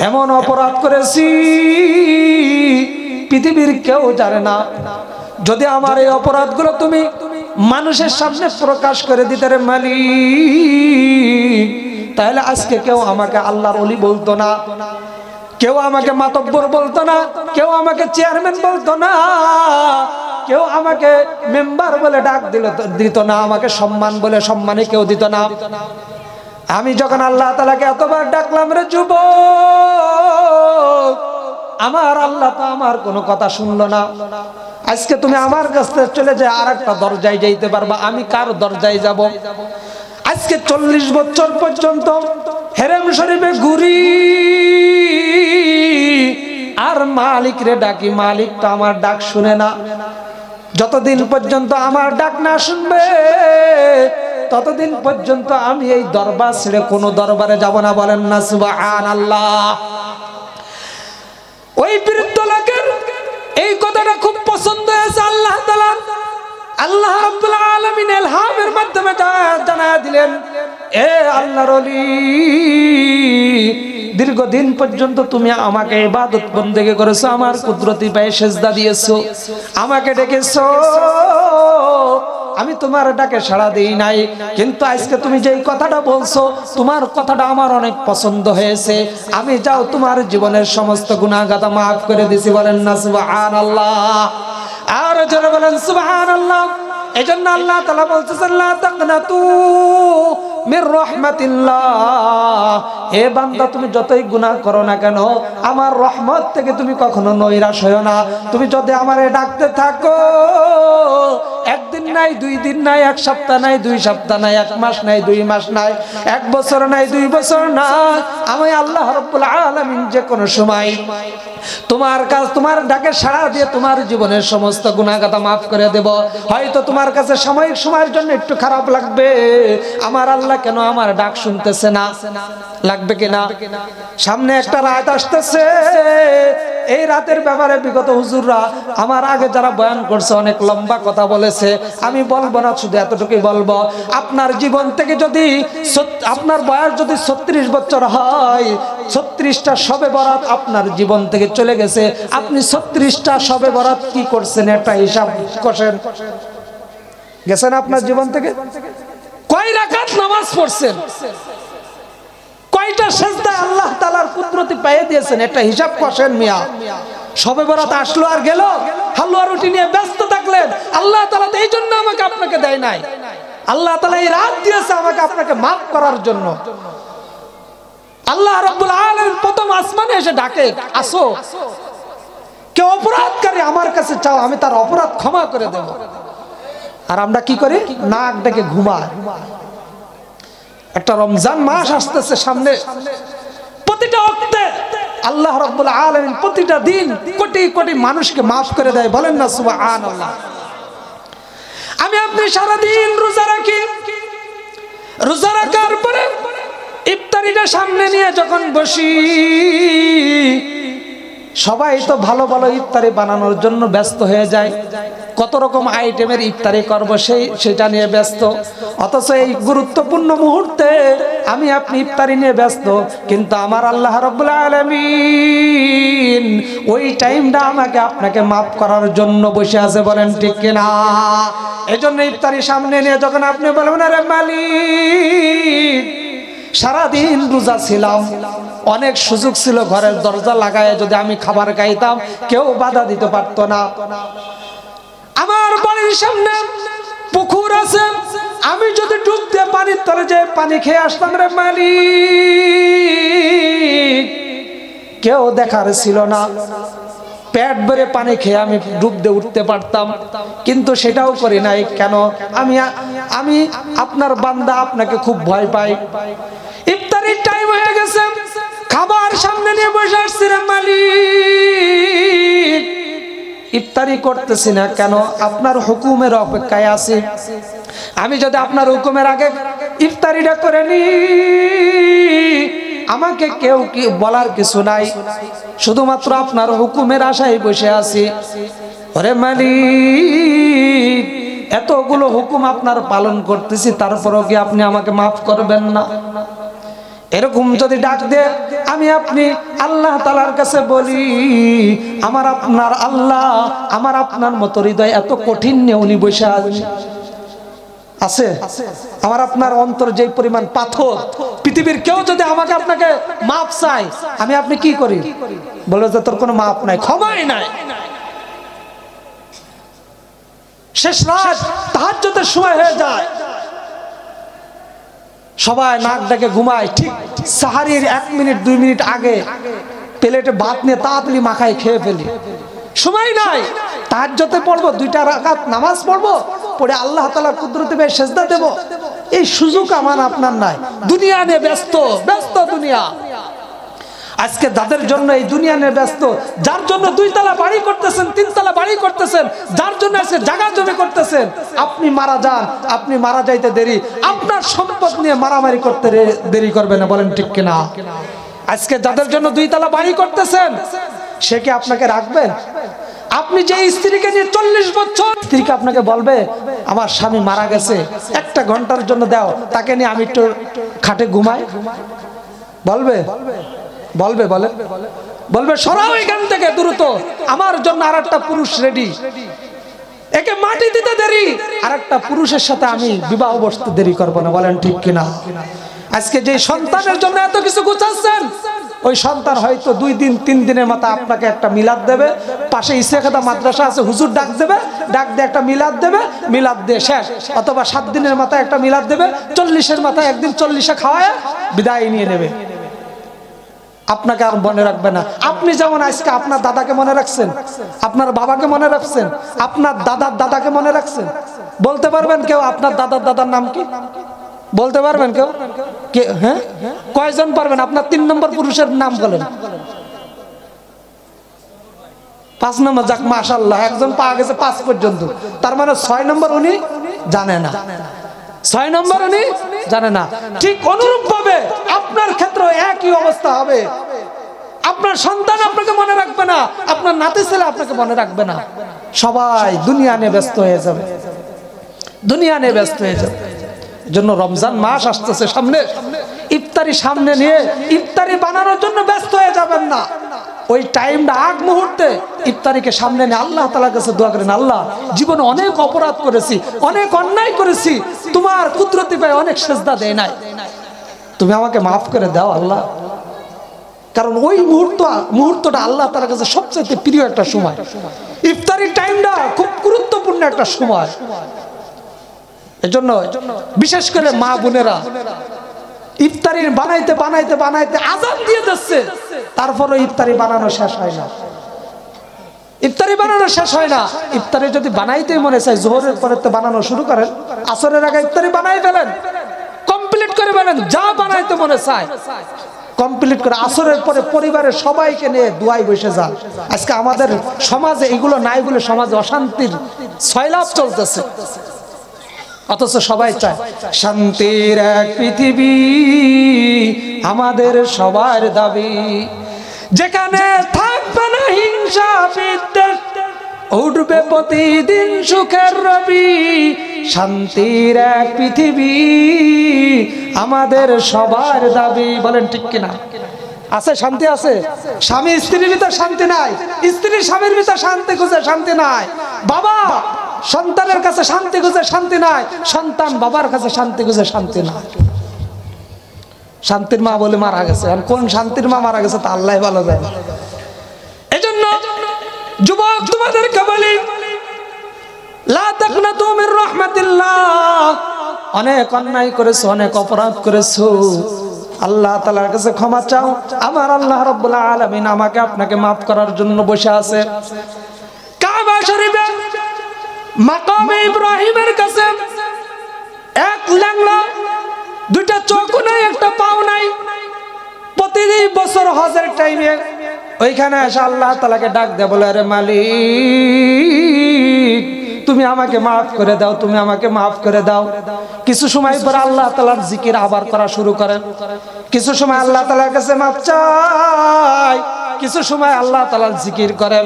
এমন অপরাধ করেছি পৃথিবীর কেউ জানে না। যদি আমার এই অপরাধগুলো তুমি মানুষের সামনে প্রকাশ করে দিতে রে মালিক, তাহলে আজকে কেউ আমাকে আল্লাহর ওলি বলতো না, কেউ আমাকে মাতব্বর বলতো না, কেউ আমাকে চেয়ারম্যান বলতো না, কেউ আমাকে মেম্বার বলে ডাক দিত না, আমাকে সম্মান বলে সম্মানে কেউ দিত না। আমি যখন আল্লাহ তাআলাকে এতবার ডাকলাম, রে যুবক, আমার আল্লাহ তো আমার কোনো কথা শুনলো না। আজকে তুমি আমার কাছ থেকে চলে যায় আর একটা দরজায় যাইতে পারবা, আমি কার দরজায় যাব? আজকে 40 বছর পর্যন্ত হেরেম শরীফে ঘুরি আর মালিক রে ডাকি, মালিক তো আমার ডাক শুনে না। যতদিন পর্যন্ত আমার ডাক না শুনবে, ততদিন পর্যন্ত আমি এই দরবার ছেড়ে কোনো দরবারে যাব না। বলেন না সুবহানাল্লাহ। ওই বৃদ্ধ লোকের এই কথাটা খুব পছন্দ হয়েছে আল্লাহ তাআলা। আল্লাহ রাব্বুল আলামিন ইলহামের মাধ্যমে জানায়া দিলেন, এ আল্লাহর ওলি, দীর্ঘদিন পর্যন্ত তুমি আমাকে ইবাদত বন্দেগী করেছো, আমার কুদরতি পায়ে সেজদা দিয়েছো, আমাকে ডেকেছো, আমি তোমার ডাকে সাড়া দেই নাই, কিন্তু আজকে তুমি যেই কথাটা বলছো, তোমার কথাটা আমার অনেক পছন্দ হয়েছে, আমি যাও তোমার জীবনের সমস্ত গুনাহ গাতা মাফ করে দিছি। বলেন না সুবহানাল্লাহ। আর জোরে বলেন সুবহানাল্লাহ। এজন্য আল্লাহ তাআলা বলতেছেন, লা তাকনাতু মির রাহমাতিল্লাহ, হে বান্দা, তুমি যতই গুনাহ করো না কেন, আমার রহমত থেকে তুমি কখনো নৈরাশ হয়ো না। তুমি যদি আমারে ডাকতে থাকো, একদিন নাই, 2 দিন নাই, 1 সপ্তাহ নাই, 2 সপ্তাহ নাই, 1 মাস নাই, 2 মাস নাই, 1 বছর নাই, 2 বছর না, আমি আল্লাহ রাব্বুল আলামিন যে কোনো সময় তোমার কাছে তোমার ডাকে সাড়া দিয়ে তোমার জীবনের সমস্ত গুনাহ গাতা মাফ করে দেব। হয়তো তোমার কাছে সাময়িক সময়ের জন্য একটু খারাপ লাগবে, আমার আল্লাহ কেন আমার ডাক শুনতেছে না, লাগবে কিনা? সামনে একটা রাত আসতেছে, এই রাতের ব্যাপারে বিগত হুজুররা আমার আগে যারা বয়ান করছে অনেক লম্বা কথা বলেছে। বলেছে। আমি বলবো না, শুধু এতটুকুই বলবো, আপনার জীবন থেকে যদি আপনার বয়স যদি 36 বছর হয়, 36টা শবে বরাত আপনার জীবন থেকে চলে গেছে, আপনি 36টা শবে বরাত কি করছেন একটা হিসাব করেন। গেছেন আপনার জীবন থেকে? কয় রাকাত নামাজ পড়ছেন, কয়টা সিজদা আল্লাহ তাআলার কুদরতি পায়ে দিয়েছেন, একটা হিসাব করেন মিয়া। শবে বরাত আসলো আর গেল, হালুয়া রুটি নিয়ে ব্যস্ত থাকলেন। আল্লাহ তাআলা তো এই জন্য আমাকে আপনাকে দেয় নাই, আল্লাহ তাআলা এই রাত দিয়েছে আমাকে আপনাকে মাফ করার জন্য। আল্লাহ রাব্বুল আলামিন প্রথম আসমানে এসে ডাকে, আসো, কেউ অপরাধকারী আমার কাছে চাও, আমি তার অপরাধ ক্ষমা করে দেব। আর আমরা কি করি? নাক ডেকে ঘুমাই। একটা রমজান মাস আসতেছে সামনে, প্রতিটা ওয়াক্তে আল্লাহ রাব্বুল আলামিন প্রতিটা দিন কোটি কোটি মানুষকে মাফ করে দেয়, বলেন না সুবহানাল্লাহ। আমি আপনি সারা দিন রোজা রাখি, রোজা রাখার পরে ইফতারিটা সামনে নিয়ে যখন বসি, সবাই তো ভালো ভালো ইফতারি বানানোর জন্য ব্যস্ত হয়ে যায়, কত রকম আইটেমের ইফতারি করবো সেটা নিয়ে ব্যস্ত। অথচ এই গুরুত্বপূর্ণ মুহূর্তে আমি আপনি ইফতারি নিয়ে ব্যস্ত, কিন্তু আমার আল্লাহ রাব্বুল আলামিন ওই টাইমটা আমাকে আপনাকে মাফ করার জন্য বসে আছে, বলেন ঠিক কিনা? এজন্য ইফতারি সামনে নিয়ে যখন আপনি বলবেন, আরে মালিক সারাদিন রোজা ছিলাম, অনেক সুযোগ ছিল ঘরের দরজা লাগায় যদি আমি খাবার খাইতাম, কেউ বাধা দিতে পারতো না। আমার বাড়ির সামনে পুকুর আছে, আমি যদি ডুব দিয়ে পানির তলে যে পানি খেয়ে আসতাম, রে মালিক কেউ দেখার ছিল না, পেট ভরে পানি খেয়ে আমি ডুব দিয়ে উঠতে পারতাম, কিন্তু সেটাও করি নাই। কেন? আমি আপনার বান্দা, আপনাকে খুব ভয় পাই। ইফতারির টাইম হয়ে গেছে, খাবার সামনে নিয়ে বসে আসছি, রে মালিক ইফতারি করতেছি না কেন? আপনার হুকুমের অপেক্ষায় আছি। আমি যদি আপনার হুকুমের আগে ইফতারিটা করে নি, আমাকে কেউ কি বলার কিছু নাই, শুধুমাত্র আপনার হুকুমের আশায় বসে আছি। ওরে মালিক এতগুলো হুকুম আপনার পালন করতেছি, তারপরও কি আপনি আমাকে মাফ করবেন না? এরকম যদি ডাক দে আমি আপনি আল্লাহ তাআলার কাছে বলি, আমার আপনার আল্লাহ আমার আপনার মতো হৃদয় এত কঠিন নিয়ে উনি বসে আছে। আমার আপনার অন্তর যে পরিমাণ পাথর, পৃথিবীর কেউ যদি আমাকে আপনাকে মাপ চায়, আমি আপনি কি করি? বলে যে তোর কোনো মাপ নাই, ক্ষমাই নাই। শেষ রাত তাহাজ্জুদের সময় হয়ে যায়, সবাই নাক ডেকে ঘুমায়, ঠিক সাহারির 1 মিনিট 2 মিনিট আগে প্লেটে ভাত নিয়ে তাড়াতাড়ি মাখায় খেয়ে ফেলি। সময় নাই, তাহাজ্জুদে পড়বো, 2টা রাকাত নামাজ পড়বো, পড়ে আল্লাহ তাআলার কুদরতে পেয়ে সিজদা দেব, এই সুযোগ আমার আপনার নাই। দুনিয়া নিয়ে ব্যস্ত, ব্যস্ত দুনিয়া। আজকে যাদের জন্য এই দুনিয়া নিয়ে ব্যস্ত, যার জন্য 2 তলা বাড়ি করতেছেন, 3 তলা বাড়ি করতেছেন, যার জন্য আজকে জায়গা জমি করতেছেন, আপনি মারা যান, আপনি মারা যাইতে দেরি, আপনার সম্পদ নিয়ে মারামারি করতে দেরি করবে না, বলেন ঠিক কিনা? আজকে যাদের জন্য 2 তলা বাড়ি করতেছেন, সে কি আপনাকে রাখবেন? আপনি যে স্ত্রীকে নিয়ে 40 বছর, স্ত্রীকে আপনাকে বলবে আমার স্বামী মারা গেছে, 1 ঘন্টার জন্য দাও, তাকে নিয়ে আমি একটু খাটে ঘুমাই, বলবে? বলবে? বলবে সরাও এখান থেকে দ্রুত, আমার জন্য আরেকটা পুরুষ রেডি, একে মাটি দিতে দেরি, আরেকটা পুরুষের সাথে আমি বিবাহ বসতে দেরি করব না, বলেন ঠিক কিনা? আজকে যে সন্তানের জন্য এত কিছু গুছাচ্ছেন, ওই সন্তান হয়তো 2 দিন 3 দিনের মাথায় আপনাকে একটা মিলাদ দেবে, পাশে ইসেখাদা মাদ্রাসা আছে, হুজুর ডাক দেবে, ডাক দিয়ে একটা মিলাদ দেবে, মিলাদ দিয়ে শেষ। অথবা 7 দিনের মাথায় একটা মিলাদ দেবে, 40-এর মাথায় একদিন 40-এ খাওয়ায় বিদায় নিয়ে নেবে, আপনাকে আর মনে রাখবে না। আপনি যেমন আজকে আপনার দাদাকে মনে রাখছেন, আপনার বাবাকে মনে রাখছেন, আপনার দাদার দাদাকে মনে রাখছেন, বলতে পারবেন কেউ আপনার দাদার দাদার নাম কি? বলতে পারবেন কেউ? হ্যাঁ, কয়জন পারবেন? আপনার 3 নম্বর পুরুষের নাম বলেন। 5 নম্বর, যাক মাশাআল্লাহ, একজন পাওয়া গেছে 5 পর্যন্ত, তার মানে 6 নম্বর উনি জানে না, 6 নম্বর উনি জানে না। ঠিক অনুরূপ ভাবে আপনার ক্ষেত্রে একই অবস্থা হবে। আপনার সন্তান আপনাকে মনে রাখবে না, আপনার নাতি ছেলে আপনাকে মনে রাখবে না, সবাই দুনিয়া নিয়ে ব্যস্ত হয়ে যাবে। দুনিয়া নিয়ে ব্যস্ত হয়ে যাবে। জন্য রমজান মাস আসতেছে সামনে, ইফতারি সামনে নিয়ে ইফতারি বানানোর জন্য ব্যস্ত হয়ে যাবেন না। ওই টাইমটা আগ মুহূর্তে ইফতারিকে সামনে নিয়ে আল্লাহ তাআলার কাছে দোয়া করেন, আল্লাহ জীবনে অনেক অপরাধ করেছি, অনেক অন্যায় করেছি, তোমার কুদরতি পায়ে অনেক সেজদা দেয় নাই, তুমি আমাকে মাফ করে দাও আল্লাহ। কারণ ওই মুহূর্তটা আল্লাহ তাআলার কাছে সবচেয়ে প্রিয় একটা সময়। ইফতারির টাইমটা খুব গুরুত্বপূর্ণ একটা সময়। এজন্য বিশেষ করে মা বোনেরা ইফতারি বানাইতে বানাইতে বানাইতে আযান দিয়ে দিচ্ছে, তারপরে ইফতারি বানানো শেষ হয় না। ইফতারি বানানো শেষ হয় না। ইফতারি যদি বানাইতে মনে চায় জোহরের পরে তো বানানো শুরু করেন, আসরের আগে ইফতারি বানাই ফেলেন, কমপ্লিট করে ফেলেন। যা বানাইতে মনে চায় কমপ্লিট করে আসরের পরে পরিবারের সবাইকে নিয়ে দোয়ায় বসে যান। আজকে আমাদের সমাজে এগুলো নাই বলে সমাজে অশান্তির সয়লাভ চলতেছে। অথচ সবাই চায় শান্তির এক পৃথিবী আমাদের সবার দাবি, যেখানে থাকবে না হিংসা বিদ্বেষ, উঠবে প্রতিদিন সুখের রবি। শান্তির এক পৃথিবী আমাদের সবার দাবি। বলেন ঠিক কিনা? আছে শান্তি? আছে? স্বামী স্ত্রীর ভিতর শান্তি নাই, স্ত্রী স্বামীর ভিতর শান্তি খুঁজে শান্তি নাই, বাবা সন্তানের কাছে শান্তি খুঁজে শান্তি নাই, সন্তান বাবার কাছে শান্তি খুঁজে শান্তি নাই। শান্তির মা বলে মারা গেছে, আর কোন শান্তির মা মারা গেছে তা আল্লাহ ভালো জানে। এজন্য যুবক তোমাদেরকে বলি, লা তাকনাতু মির রাহমাতিল্লাহ। অনেক অন্যায় করেছো, অনেক অপরাধ করেছো, আল্লাহ তাআলার কাছে ক্ষমা চাও। আমার আল্লাহ রাব্বুল আলামিন আমাকে আপনাকে মাফ করার জন্য বসে আছে। কাবা শরীফে মাকামে ইব্রাহিমের কাছে এক ল্যাংড়া, দুইটা চোখ নাই, একটা পাও নাই, প্রতিদিন বছর হজের টাইমে ওইখানে এসে আল্লাহ তাআলাকে ডাক দেয়, বলে আরে মালিক তুমি আমাকে মাফ করে দাও, তুমি আমাকে মাফ করে দাও। কিছু সময় পর আল্লাহ তাআলার জিকির আবার করা শুরু করেন, কিছু সময় আল্লাহ তাআলার কাছে মাফ চায়, কিছু সময় আল্লাহ তাআলার জিকির করেন।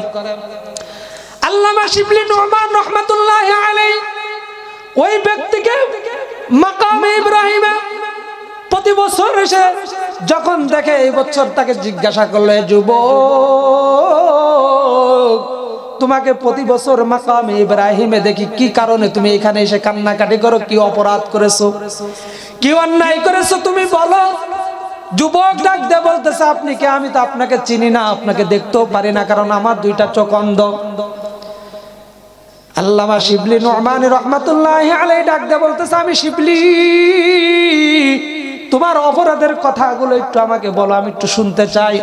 আল্লামা শিবলি নোমান রাহমাতুল্লাহি আলাইহি ওই ব্যক্তিকে মাকামে ইব্রাহিমে প্রতি বছর এসে যখন দেখে, এই বছর তাকে জিজ্ঞাসা করলে, যুবক তোমাকে প্রতি বছর মাকামে ইব্রাহিমে দেখি, কি কারণে তুমি এখানে এসে কান্নাকাটি করো? কি অপরাধ করেছো, কি অন্যায় করেছো তুমি বলো। যুবক ডাক দিয়ে বলতেছে, আপনি কে? আমি তো আপনাকে চিনি না, আপনাকে দেখতেও পারি না, কারণ আমার দুইটা চোখ অন্ধ। আল্লামা শিবলি নোমান রাহমাতুল্লাহি আলাইহি ডাক দিয়ে বলতেছে, আমি শিবলি, তোমার অপরাধের কথাগুলো একটু আমাকে বলো, আমি একটু শুনতে চাই।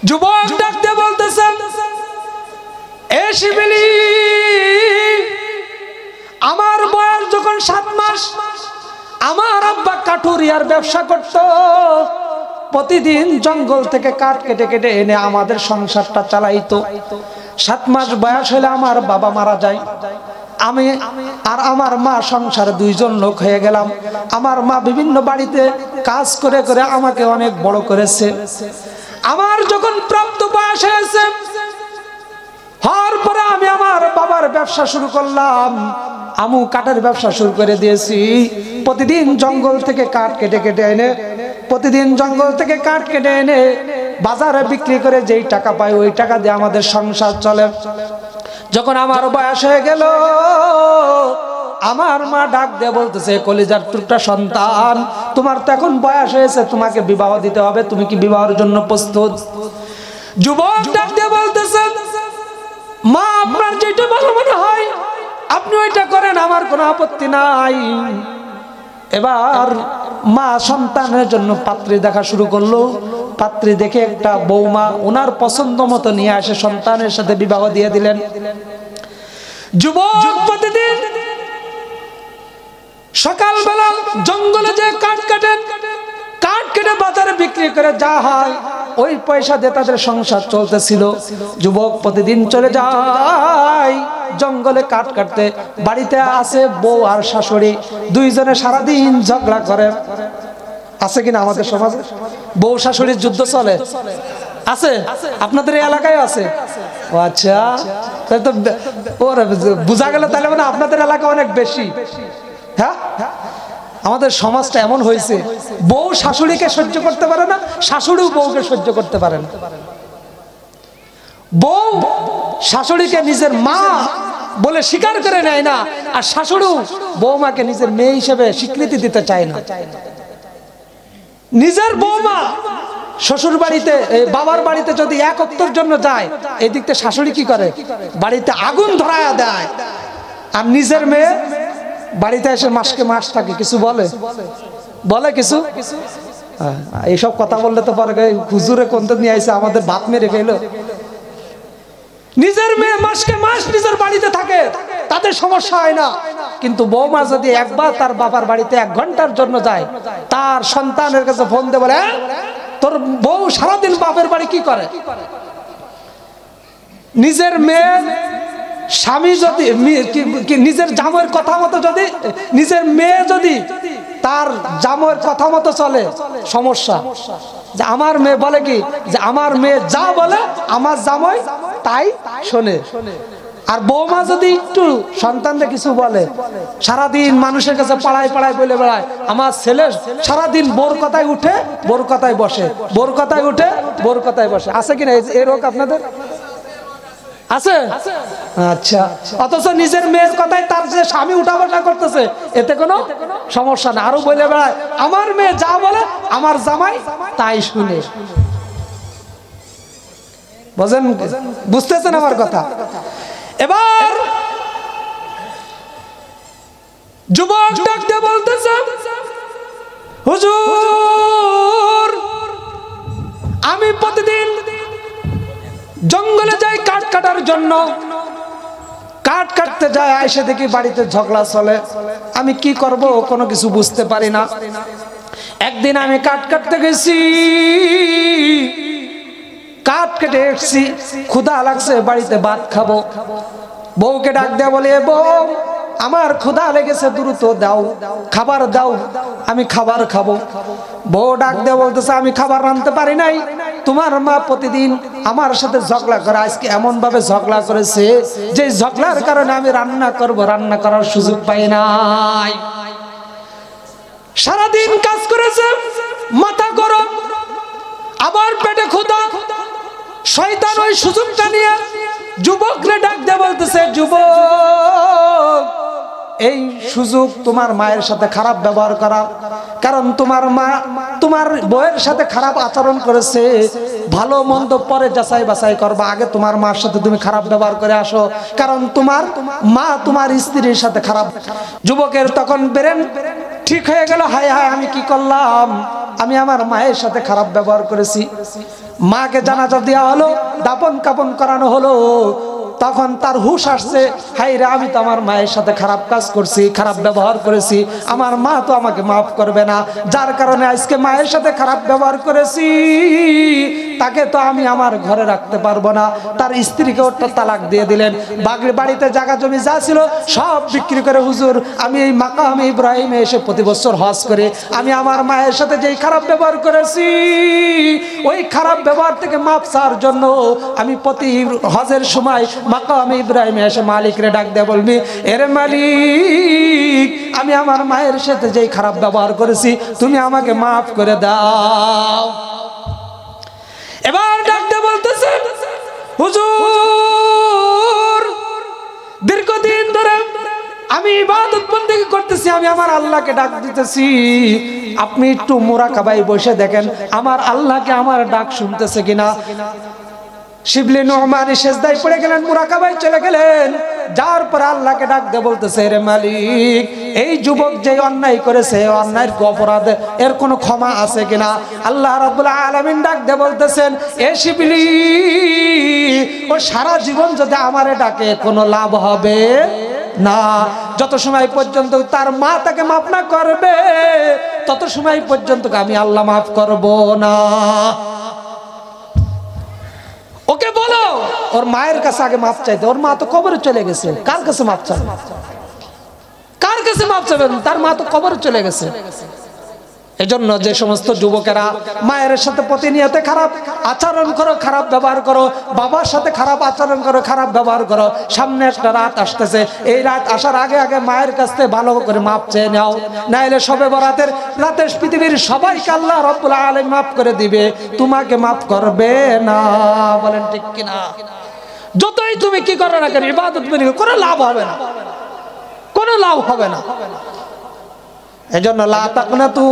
যুবক ডাক দিয়ে বলতেছে, এ শিবলি, আমার বয়স যখন 7 মাস, আমার আব্বা কাঠুরিয়ার ব্যবসা করত, প্রতিদিন জঙ্গল থেকে কাঠ কেটে কেটে এনে আমাদের সংসারটা চালাইতো। 7 মাস বয়স হলে আমার বাবা মারা যায়, আমি আর আমার মা সংসারে 2 জন লোক হয়ে গেলাম। আমার মা বিভিন্ন বাড়িতে কাজ করে করে আমাকে অনেক বড় করেছে। আমার যখন প্রাপ্ত বয়স হয়েছে, হওয়ার পরে আমি আমার বাবার ব্যবসা শুরু করলাম। আমু কাঠের ব্যবসা শুরু করে দিয়েছি। প্রতিদিন জঙ্গল থেকে কাঠ কেটে কেটে এনে, প্রতিদিন জঙ্গল থেকে কাঠ কেটে এনে বাজারে বিক্রি করে যেই টাকা পাই, ওই টাকা দিয়ে আমাদের সংসার চলে। যখন আমার বয়স হয়ে গেল, আমার মা ডাক দিয়ে বলতেছে, কলিজার টুকটা সন্তান, তোমার তো এখন বয়স হয়েছে, তোমাকে বিবাহ দিতে হবে, তুমি কি বিবাহের জন্য প্রস্তুত? যুবক ডাক দিয়ে বলতেছে, মা আপনার যেটা ভালো মনে হয় আপনি ওইটা করেন, আমার কোনো আপত্তি নাই। এবার মা সন্তানের জন্য পাত্রী দেখা শুরু করলো। পাত্রী দেখে একটা বৌমা ওনার পছন্দ মতো নিয়ে আসে, সন্তানের সাথে বিবাহ দিয়ে দিলেন। যুবক প্রতিদিন সকালবেলা জঙ্গলে যে কাঠ কাটেন, কাঠ কেটে বাজারে বিক্রি করে যা হয় ওই পয়সা দিয়ে তাদের সংসার চলতেছিল। যুবক প্রতিদিন চলে যায় জঙ্গলে কাঠ কাটতে। বাড়িতে আছে বউ আর শাশুড়ি, 2 জনে সারাদিন ঝগড়া করে। আছে কিনা আমাদের সমাজে বউ শাশুড়ির যুদ্ধ চলে? আছে? আপনাদের এই এলাকায় আছে? ও আচ্ছা, তাহলে তো ওর বোঝা গেল তাহলে মানে আপনাদের এলাকা অনেক বেশি। হ্যাঁ, আমাদের সমাজটা এমন হয়েছে, বউ শাশুড়িকে সহ্য করতে পারে না, শাশুড়িও বউকে সহ্য করতে পারে না। বউ শাশুড়িকে নিজের মা বলে স্বীকার করে নেয় না, আর শাশুড়িও বৌমাকে নিজের মেয়ে হিসেবে স্বীকৃতি দিতে চায় না। নিজের বৌমা শ্বশুর বাড়িতে, বাবার বাড়িতে যদি এক অক্তর জন্য যায়, এই দিকতে শাশুড়ি কি করে, বাড়িতে আগুন ধরায়া দেয়। আর নিজের মেয়ে বাড়িতে এসে মাসকে মাস থাকে, কিছু বলে কিছু? এইসব কথা বললে তো পরে হুজুরে কোনটা নিয়ে আইসে আমাদের ভাত মেরে ফেলো। নিজের মেয়ে মাসকে মাস নিজের বাড়িতে থাকে, তাদের সমস্যা হয় না। কিন্তু বৌমা যদি একবার তার বাবার বাড়িতে 1 ঘন্টার জন্য যায়, তার সন্তানের কাছে ফোন দিয়ে বলে, তোর বউ সারাদিন বাপের বাড়ি কি করে? নিজের মেয়ে স্বামী যদি নিজের জামাইয়ের কথা মতো, যদি নিজের মেয়ে যদি তার জামাইয়ের কথা মতো চলে, সমস্যা। যে আমার মেয়ে বলে কি, যে আমার মেয়ে যা বলে আমার জামাই তাই শোনে। আর বৌমা যদি একটু সন্তানদের কিছু বলে, সারাদিন মানুষের কাছে পাড়ায় পাড়ায় বলে বেড়ায়, আমার ছেলে সারাদিন বোর কথায় উঠে বোর কথায় বসে, বোর কথায় উঠে বোর কথায় বসে। আছে কিনা এই রোগ আপনাদের? আছে? আচ্ছা, অথচ নিজের মেয়ের কথায় তার যে স্বামী উঠা বসা করতেছে, এতে কোনো সমস্যা না। আরো বলে বেড়ায়, আমার মেয়ে যা বলে আমার জামাই তাই শুনে। বুঝেন, বুঝতেছেন আমার কথা? এবার যুবক ডাকতে বলতেছে, হুজুর আমি প্রতিদিন জঙ্গলে যাই কাঠ কাটার জন্য, কাঠ কাটতে যায়, আইসে দেখি বাড়িতে ঝগড়া চলে, আমি কি করব কোনো কিছু বুঝতে পারি না। একদিন আমি কাঠ কাটতে গেছি, কাঠ কেটে এসছি, ক্ষুধা লাগছে, বাড়িতে ভাত খাবো। বউকে ডাক দেয়া বলে, বউ আমার ক্ষুধা লেগেছে, দ্রুত দাও, খাবার দাও, আমি খাবার খাবো। বউ ডাক দেয়া বলতেছে, আমি খাবার রাঁধতে পারি নাই, তোমার মা প্রতিদিন আমার সাথে ঝগড়া করে, আজকে এমন ভাবে ঝগড়া করেছে যে ঝগড়ার কারণে আমি রান্না করব, রান্না করার সুযোগ পাই নাই। সারাদিন কাজ করেছে, মাথা গরম, আবার পেটে ক্ষুধা। শয়তান ওই সুযোগটা নিয়ে যুবকরে ডাক দিয়ে বলতেছে, যুবক এই সুযোগ তোমার মায়ের সাথে খারাপ ব্যবহার করা, কারণ তোমার মা তোমার বউয়ের সাথে খারাপ আচরণ করেছে, ভালো মন্দ পরে যাচাই বাছাই করবা, আগে তোমার মার সাথে তুমি খারাপ ব্যবহার করে আসো, কারণ তোমার মা তোমার স্ত্রীর সাথে খারাপ। যুবকের তখন ব্রেন ঠিক হয়ে গেল, হায় হায় আমি কি করলাম, আমি আমার মায়ের সাথে খারাপ ব্যবহার করেছি। মাকে জানাজা দেওয়া হলো, দাপন কাপন করানো হলো, তখন তার হুঁশ আসছে, হাই রে আমি তো আমার মায়ের সাথে খারাপ কাজ করছি, খারাপ ব্যবহার করেছি, আমার মা তো আমাকে মাফ করবে না, যার কারণে আজকে মায়ের সাথে খারাপ ব্যবহার করেছি, তাকে তো আমি আমার ঘরে রাখতে পারবো না। তার স্ত্রীকে ওটা তালাক দিয়ে দিলেন। বাড়িতে জায়গা জমি যা ছিল সব বিক্রি করে, হুজুর আমি এই মাকামে ইব্রাহিমে এসে প্রতি বছর হজ করে আমি আমার মায়ের সাথে যেই খারাপ ব্যবহার করেছি, ওই খারাপ ব্যবহার থেকে মাপ চাওয়ার জন্য আমি প্রতি হজের সময় মাকামে ইব্রাহিমে এসে মালিকরে ডাক দিয়ে বলবি, এরে মালিক আমি আমার মায়ের সাথে যেই খারাপ ব্যবহার করেছি তুমি আমাকে মাফ করে দাও। এবার ডাক দিয়ে বলতেছে, হুজুর দীর্ঘদিন ধরে আমি ইবাদত বন্দেগী করতেছি, আমি আমার আল্লাহকে ডাক দিতেছি, আপনি একটু মুরাকাবায় বসে দেখেন আমার আল্লাহকে আমার ডাক শুনতেছে কিনা। শিবলি নুমানি সেজদায় পড়ে গেলেন, মুরাকাবায় চলে গেলেন, যার পর আল্লাহকে ডাক দিয়ে বলতেছে, রে মালিক এই যুবক যে অন্যায় করেছে, অন্যায়ের অপরাধ এর কোনো ক্ষমা আছে কিনা। আল্লাহ রাব্বুল আলামিন ডাক দিয়ে বলতেছেন, এ শিবলি ও সারা জীবন যদি আমারে ডাকে কোনো লাভ হবে না, যত সময় পর্যন্ত তার মা তাকে মাফ না করবে তত সময় পর্যন্ত আমি আল্লাহ মাফ করব না। ওকে বলো ওর মায়ের কাছে আগে মাপ চাইতে, ওর মা তো কবরে চলে গেছে, কার কাছে মাপ চাবে, কার কাছে মাপ চাবেন, তার মা তো কবরে চলে গেছে। এজন্য যে সমস্ত যুবকেরা মায়ের সাথে প্রতিনিয়ত খারাপ আচরণ করো, খারাপ ব্যবহার করো, বাবার সাথে খারাপ আচরণ করো, খারাপ ব্যবহার করো, সামনে একটা রাত আসতেছে, এই রাত আসার আগে আগে মায়ের কাছ থেকে ভালো করে মাপ চেয়ে নাও, নাইলে শবে বরাতের রাতে পৃথিবীর সবাইকে আল্লাহ রাব্বুল আলামিন মাফ করে দিবে, তোমাকে মাফ করবে না। বলেন ঠিক কিনা? যতই তুমি কি করো না কেন, ইবাদত কোনো লাভ হবে না, কোনো লাভ হবে না। এজন্য লা তাকনাতু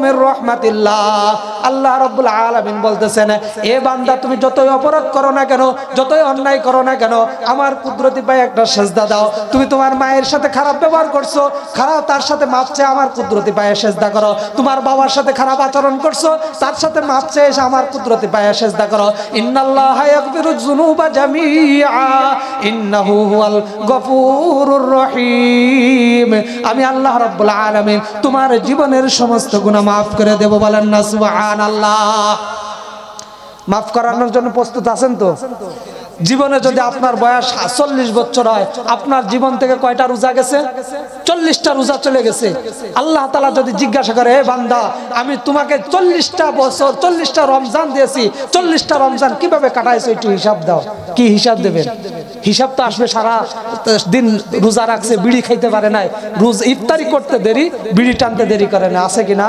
মির রাহমাতিল্লাহ, আল্লাহ রাব্বুল আলামিন বলতেছেন, এ বান্দা তুমি যতই অপরাধ করো না কেন, যতই অন্যায় করো না কেন, আমার কুদরতি পায়ে একটা সেজদা দাও। তুমি তোমার মায়ের সাথে খারাপ ব্যবহার করছো, খারাপ, তার সাথে মাপ চেয়ে আমার কুদরতি পায়ে সেজদা করো। তোমার বাবার সাথে খারাপ আচরণ করছো, তার সাথে মাপ চেয়ে এসে আমার কুদরতি পায়ে সেজদা করো। ইন্নাল্লাহা ইয়াগফিরুয যুনুবা জামিআ ইন্নাহু হুয়াল গফুরুর রহিম, আমি আল্লাহ রাব্বুল আলামিন তোমার জীবনের সমস্ত গুনাহ মাফ করে দেব। বলেন না সুবহানাল্লাহ। মাফ করানোর জন্য প্রস্তুত আছেন তো? জীবনে যদি আপনার বয়স 40 বছর হয়, আপনার জীবন থেকে কয়টা রোজা গেছে? 40টা রোজা চলে গেছে। আল্লাহ তাআলা যদি জিজ্ঞাসা করে, হে বান্দা, আমি তোমাকে 40টা বছর 40টা রমজান দিয়েছি, 40টা রমজান কিভাবে কাটাইছো একটু হিসাব দাও। কি হিসাব দেবেন? হিসাব তো আসবে, সারা দিন রোজা রাখছে, বিড়ি খাইতে পারে নাই, রোজ ইফতারি করতে দেরি, বিড়ি টানতে দেরি করে না, আছে কিনা?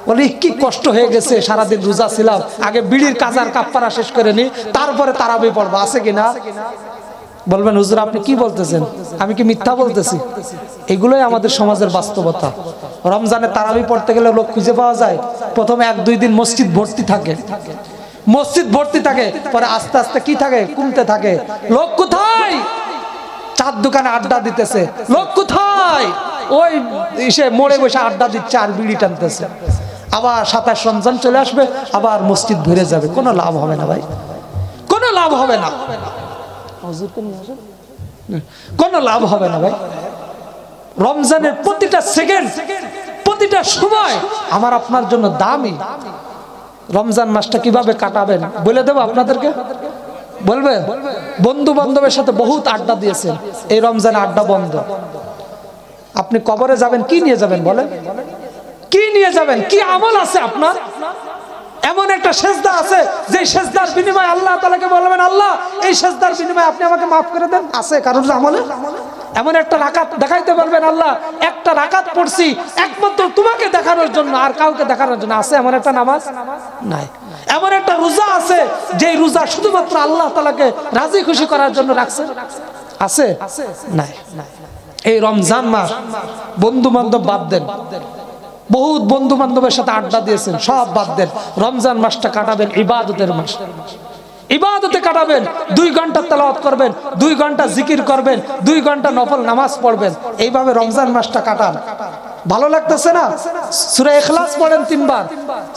বলি কি কষ্ট হয়ে গেছে, সারাদিন রোজা ছিলাম, আগে বিড়ির কাজার কাফারা শেষ করে নি, তারপরে তারাবি পড়বো, আছে কিনা? বলবেন হুজুর আপনি কি বলতেছেন, আমি কি মিথ্যা বলতেছি? এগুলোই আমাদের সমাজের বাস্তবতা। রমজানে তারাবি পড়তে গেলে লোক খুঁজে পাওয়া যায়, প্রথমে 1-2 দিন মসজিদ ভর্তি থাকে, মসজিদ ভর্তি থাকে, পরে আস্তে আস্তে কি থাকে, কমতে থাকে। লোক কোথায়? চার দোকানে আড্ডা দিতেছে, লোক কোথায়? ওই সে মোড়ে বসে আড্ডা দিচ্ছে আর বিড়ি টানতেছে। আবার 27 রমজান চলে আসবে, আবার মসজিদ ভরে যাবে, কোনো লাভ হবে না ভাই, কোনো লাভ হবে না, কোনো লাভ হবে না ভাই। রমজানের প্রতিটা সেকেন্ড, প্রতিটা সময় আমার আপনার জন্য দামি। রমজান মাসটা কিভাবে কাটাবেন বলে দেবো আপনাদেরকে, বলবে? বন্ধু বান্ধবের সাথে বহুত আড্ডা দিয়েছেন, এই রমজানে আড্ডা বন্ধ। আপনি কবরে যাবেন, কি নিয়ে যাবেন বলেন? কি নিয়ে যাবেন? কি আমল আছে আপনার? এমন একটা সেজদা আছে যে সেজদার বিনিময়ে আল্লাহ তাআলাকে বলবেন, আল্লাহ এই সেজদার বিনিময়ে আপনি আমাকে মাফ করে দেন, আছে কারোর আমলে? এমন একটা রাকাত দেখাইতে পারবেন, আল্লাহ একটা রাকাত পড়ছি একমাত্র তোমাকে দেখানোর জন্য, আর কাউকে দেখানোর জন্য, আছে এমন একটা নামাজ? নাই। এমন একটা রোজা আছে যে রোজা শুধুমাত্র আল্লাহ তাআলাকে রাজি খুশি করার জন্য রাখছে, আছে? নাই। এই রমজান মাস বন্ধু বান্ধব বাদ দেন, বহুত বন্ধু বান্ধবের সাথে আড্ডা দিয়েছেন, সব বাদ দেন। রমজান মাসটা কাটাবেন ইবাদতের মাস, ইবাদতে কাটাবেন। 2 ঘন্টা তেলাওয়াত করবেন, 2 ঘন্টা জিকির করবেন, 2 ঘন্টা নফল নামাজ পড়বেন, এইভাবে রমজান মাসটা কাটান। ভালো লাগতেছে না? সূরা ইখলাস পড়েন 3 বার।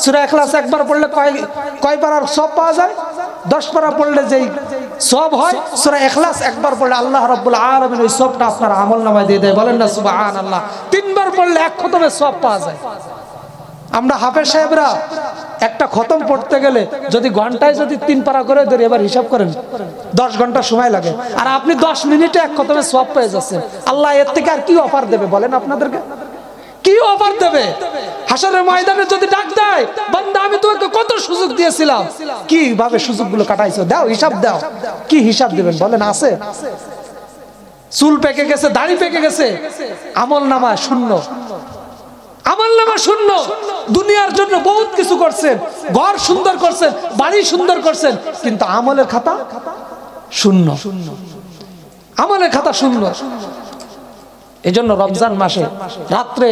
সূরা ইখলাস একবার পড়লে কয় পারার সওয়াব পাওয়া যায়? 10 পারা পড়লে যেই সওয়াব হয়, সূরা ইখলাস একবার পড়লে আল্লাহ রাব্বুল আলামিন ওই সওয়াবটা আপনার আমলনামায় দিয়ে দেয়। বলেন না সুবহানাল্লাহ। 3 বার পড়লে 1 খতমের সওয়াব পাওয়া যায়। আমরা হাফেজ সাহেবরা একটা খতম পড়তে গেলে যদি ঘন্টায় যদি 3 পারা করে ধরি, এবার হিসাব করেন 10 ঘন্টা সময় লাগে, আর আপনি 10 মিনিটে 1 খতমের সওয়াব পেয়ে যাচ্ছেন। আল্লাহ এর থেকে আর কি অফার দেবে বলেন আপনাদেরকে? কি অফার দেবে? হাসরের ময়দানে যদি ডাক দেয়, বান্দা আমি তোমাকে কত সুযোগ দিয়েছিলাম, কিভাবে সুযোগগুলো কাটাইছো, দাও হিসাব দাও। কি হিসাব দিবেন বলেন? আছে? চুল পেকে গেছে, দাড়ি পেকে গেছে, আমলনামা শূন্য, আমলনামা শূন্য। দুনিয়ার জন্য বহুত কিছু করছেন, ঘর সুন্দর করছেন, বাড়ি সুন্দর করছেন, কিন্তু আমলের খাতা শূন্য, আমলের খাতা শূন্য। এজন্য রমজান মাসে রাত্রে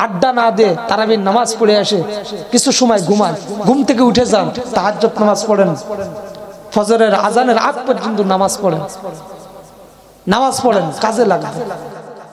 আড্ডা না দিয়ে তারাবির নামাজ পড়ে আসে, কিছু সময় ঘুমান, ঘুম থেকে উঠে যান, তাহাজ্জুদ নামাজ পড়েন, ফজরের আজানের আগ পর্যন্ত নামাজ পড়েন, নামাজ পড়েন, কাজে লাগান।